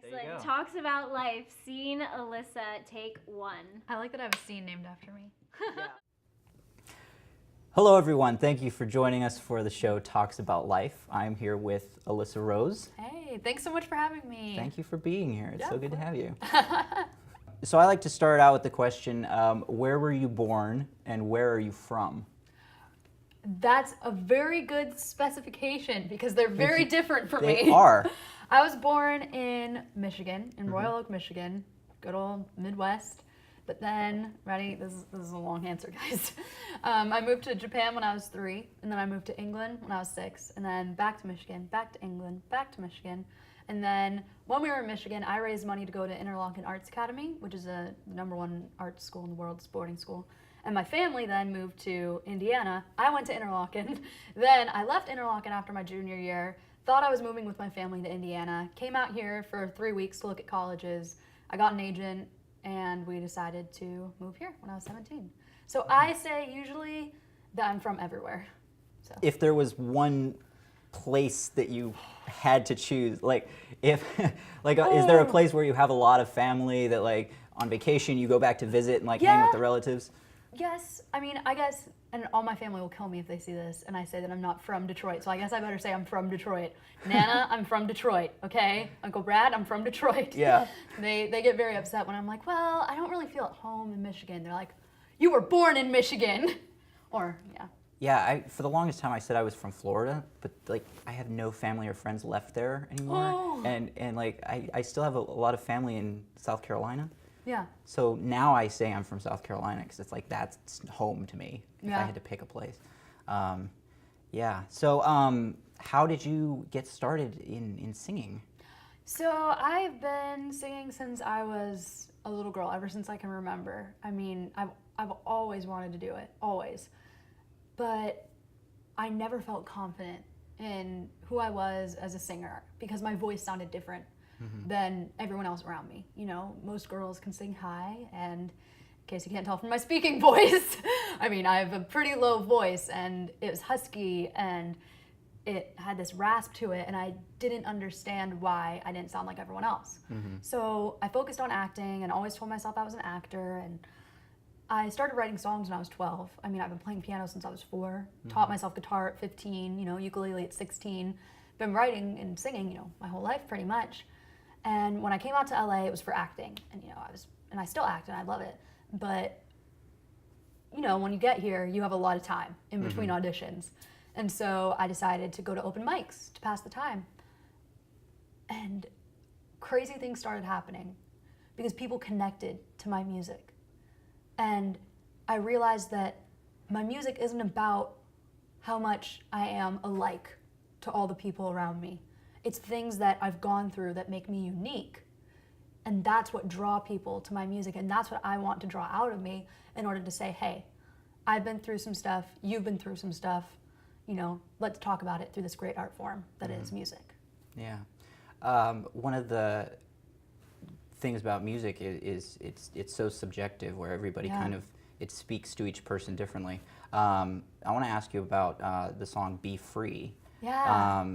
Excellent. Talks about life. Scene Ellysa, take one. I like that I have a scene named after me. Hello, everyone. Thank you for joining us for the show Talks About Life. I'm here with Ellysa Rose. Hey, thanks so much for having me. Thank you for being here. It's so good to have you. So I like to start out with the question, where were you born and where are you from? That's a very good specification because they're very different for me. They are. I was born in Michigan, in Royal Oak, Michigan, good old Midwest. But then, ready? This is a long answer, guys. I moved to Japan when I was 3, and then I moved to England when I was 6, and then back to Michigan, back to England, back to Michigan. And then when we were in Michigan, I raised money to go to Interlochen Arts Academy, which is the #1 art school in the world, boarding school. And my family then moved to Indiana. I went to Interlochen. Then I left Interlochen after my junior year, thought I was moving with my family to Indiana, came out here for 3 weeks to look at colleges. I got an agent, and we decided to move here when I was 17. So I say usually that I'm from everywhere. So. If there was one place that you had to choose, like if, is there a place where you have a lot of family that like on vacation you go back to visit and like hang with the relatives? Yes, I mean, I guess, and all my family will kill me if they see this, and I say that I'm not from Detroit, so I guess I better say I'm from Detroit. Nana, I'm from Detroit, okay? Uncle Brad, I'm from Detroit. Yeah. They get very upset when I'm like, well, I don't really feel at home in Michigan. They're like, you were born in Michigan. Or, yeah. Yeah, for the longest time I said I was from Florida, but like I have no family or friends left there anymore. Oh. And like I still have a lot of family in South Carolina. Yeah. So now I say I'm from South Carolina because it's like that's home to me if I had to pick a place. Yeah. So how did you get started in singing? So I've been singing since I was a little girl, ever since I can remember. I mean, I've always wanted to do it, always. But I never felt confident in who I was as a singer because my voice sounded different than everyone else around me. You know, most girls can sing high, and in case you can't tell from my speaking voice, I mean, I have a pretty low voice, and it was husky, and it had this rasp to it, and I didn't understand why I didn't sound like everyone else. So I focused on acting and always told myself I was an actor, and I started writing songs when I was 12. I mean, I've been playing piano since I was 4, taught myself guitar at 15, you know, ukulele at 16, been writing and singing, you know, my whole life pretty much. And when I came out to LA, it was for acting, and you know, I still act and I love it. But you know, when you get here, you have a lot of time in between auditions. And so I decided to go to open mics to pass the time. And crazy things started happening because people connected to my music. And I realized that my music isn't about how much I am alike to all the people around me. It's things that I've gone through that make me unique. And that's what draw people to my music, and that's what I want to draw out of me in order to say, hey, I've been through some stuff, you've been through some stuff, you know, let's talk about it through this great art form that is music. Yeah. One of the things about music is it's so subjective where everybody kind of, it speaks to each person differently. I want to ask you about the song Be Free. Yeah.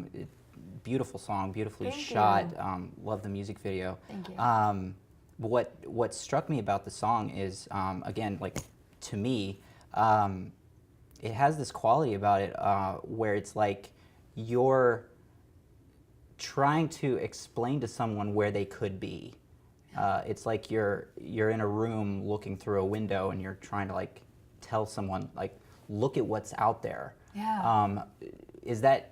Beautiful song, beautifully Thank shot. you. Love the music video. Thank you. What struck me about the song is, again, like to me, it has this quality about it where it's like you're trying to explain to someone where they could be. It's like you're in a room looking through a window and you're trying to like tell someone like, look at what's out there. Yeah. Is that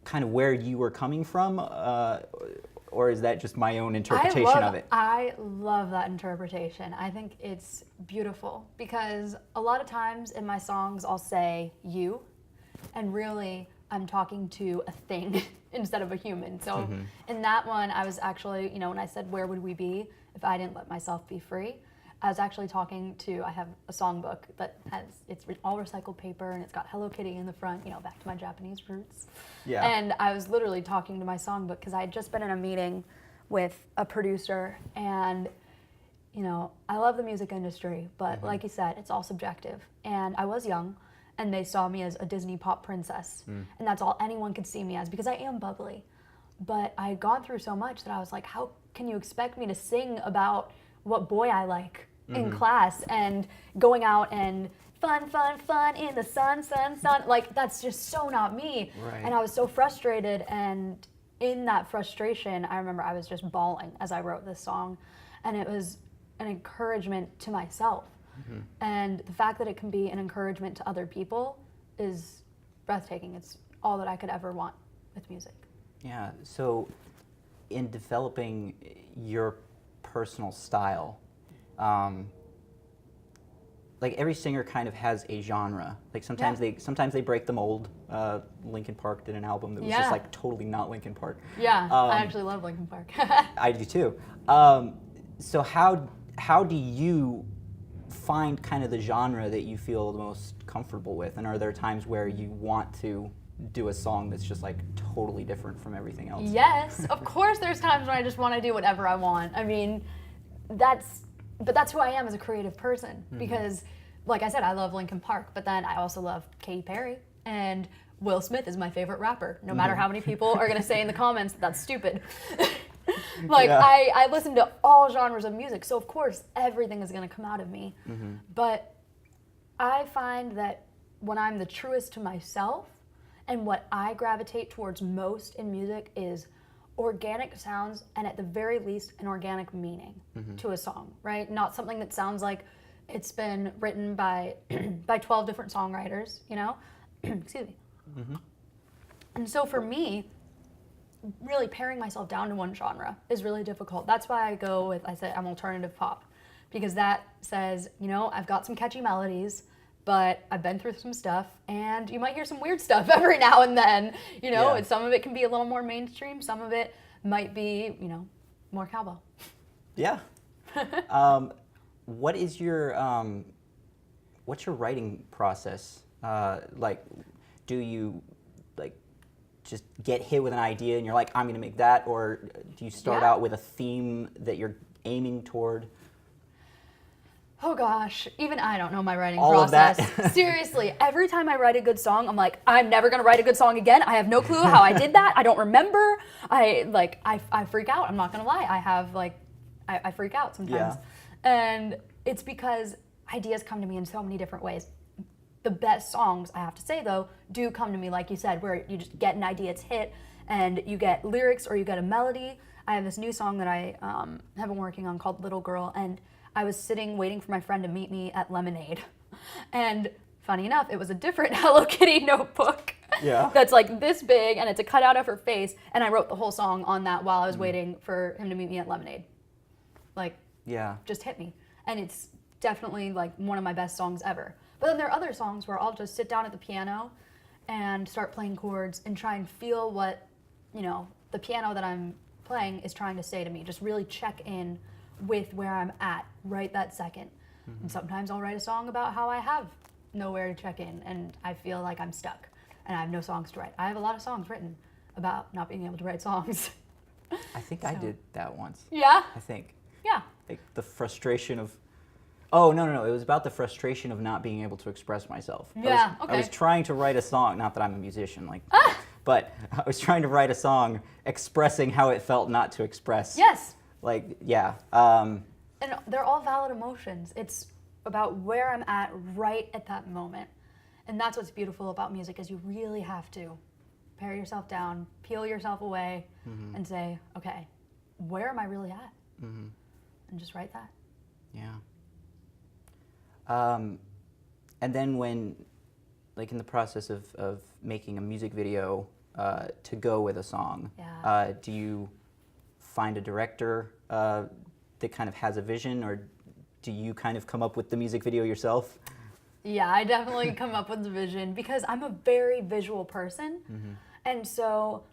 kind of where you were coming from, or is that just my own interpretation of it? I love that interpretation. I think it's beautiful because a lot of times in my songs I'll say you, and really I'm talking to a thing instead of a human. So in that one I was actually, you know, when I said where would we be if I didn't let myself be free, I was actually talking to, I have a songbook that has, it's all recycled paper and it's got Hello Kitty in the front, you know, back to my Japanese roots. Yeah. And I was literally talking to my songbook because I had just been in a meeting with a producer and, you know, I love the music industry, but like you said, it's all subjective. And I was young and they saw me as a Disney pop princess. And that's all anyone could see me as because I am bubbly. But I had gone through so much that I was like, how can you expect me to sing about what boy I like in class and going out and fun, fun, fun in the sun, sun, sun. Like, that's just so not me. Right. And I was so frustrated. And in that frustration, I remember I was just bawling as I wrote this song. And it was an encouragement to myself. And the fact that it can be an encouragement to other people is breathtaking. It's all that I could ever want with music. Yeah. So, in developing your personal style, like every singer kind of has a genre. Like sometimes they break the mold. Linkin Park did an album that was just like totally not Linkin Park. Yeah, I actually love Linkin Park. I do too. So how do you find kind of the genre that you feel the most comfortable with? And are there times where you want to do a song that's just like totally different from everything else? Yes, of course there's times when I just want to do whatever I want. I mean, that's who I am as a creative person, because like I said, I love Linkin Park, but then I also love Katy Perry, and Will Smith is my favorite rapper, no matter how many people are going to say in the comments that's stupid. Like, I listen to all genres of music, so of course everything is going to come out of me. But I find that when I'm the truest to myself, and what I gravitate towards most in music is organic sounds, and at the very least, an organic meaning to a song, right? Not something that sounds like it's been written by 12 different songwriters, you know? Excuse me. And so for me, really paring myself down to one genre is really difficult. That's why I go with, I say I'm alternative pop, because that says, you know, I've got some catchy melodies, but I've been through some stuff, and you might hear some weird stuff every now and then, you know, and some of it can be a little more mainstream, some of it might be, you know, more cowbell. Yeah. What is your, what's your writing process? Like, do you, like, just get hit with an idea and you're like, I'm gonna make that, or do you start out with a theme that you're aiming toward? Oh gosh, even I don't know my writing All process. of that? Seriously, every time I write a good song, I'm like, I'm never gonna write a good song again. I have no clue how I did that. I don't remember. I freak out. I'm not gonna lie. I freak out sometimes. And it's because ideas come to me in so many different ways. The best songs, I have to say though, do come to me, like you said, where you just get an idea, it's hit, and you get lyrics or you get a melody. I have this new song that I have been working on called Little Girl, and I was sitting waiting for my friend to meet me at Lemonade. And funny enough, it was a different Hello Kitty notebook. That's like this big, and it's a cutout of her face, and I wrote the whole song on that while I was waiting for him to meet me at Lemonade. Like, just hit me. And it's definitely like one of my best songs ever. But then there are other songs where I'll just sit down at the piano and start playing chords and try and feel what, you know, the piano that I'm playing is trying to say to me. Just really check in with where I'm at right that second. And sometimes I'll write a song about how I have nowhere to check in and I feel like I'm stuck and I have no songs to write. I have a lot of songs written about not being able to write songs. I think I did that once. Yeah? I think. Yeah. Like the frustration of, oh, no. It was about the frustration of not being able to express myself. Yeah, I was trying to write a song, not that I'm a musician, like, but I was trying to write a song expressing how it felt not to express. Yes. Like, yeah. And they're all valid emotions. It's about where I'm at right at that moment. And that's what's beautiful about music is you really have to pare yourself down, peel yourself away, and say, okay, where am I really at? And just write that. Yeah. And then when, like in the process of making a music video to go with a song, do you find a director that kind of has a vision, or do you kind of come up with the music video yourself? Yeah, I definitely come up with the vision because I'm a very visual person. And so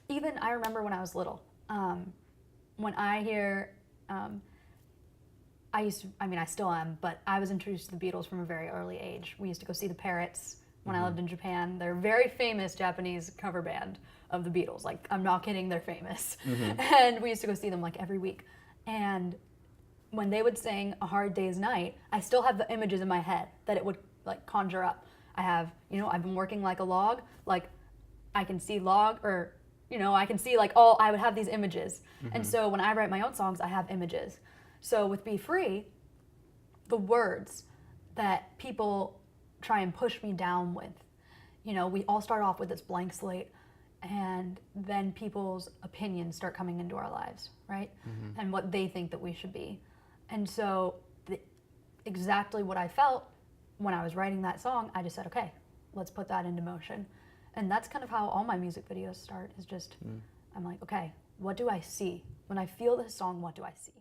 even I remember when I was little, when I hear, I still am, but I was introduced to the Beatles from a very early age. We used to go see the Parrots when I lived in Japan. They're a very famous Japanese cover band of the Beatles. Like, I'm not kidding, they're famous. And we used to go see them like every week. And when they would sing A Hard Day's Night, I still have the images in my head that it would like conjure up. I have, you know, I've been working like a log, like I can see log or You know, I can see like all, I would have these images. And so when I write my own songs, I have images. So with Be Free, the words that people try and push me down with, you know, we all start off with this blank slate, and then people's opinions start coming into our lives, right? And what they think that we should be. And so exactly what I felt when I was writing that song, I just said, okay, let's put that into motion. And that's kind of how all my music videos start, is just, I'm like, okay, what do I see? When I feel this song, what do I see?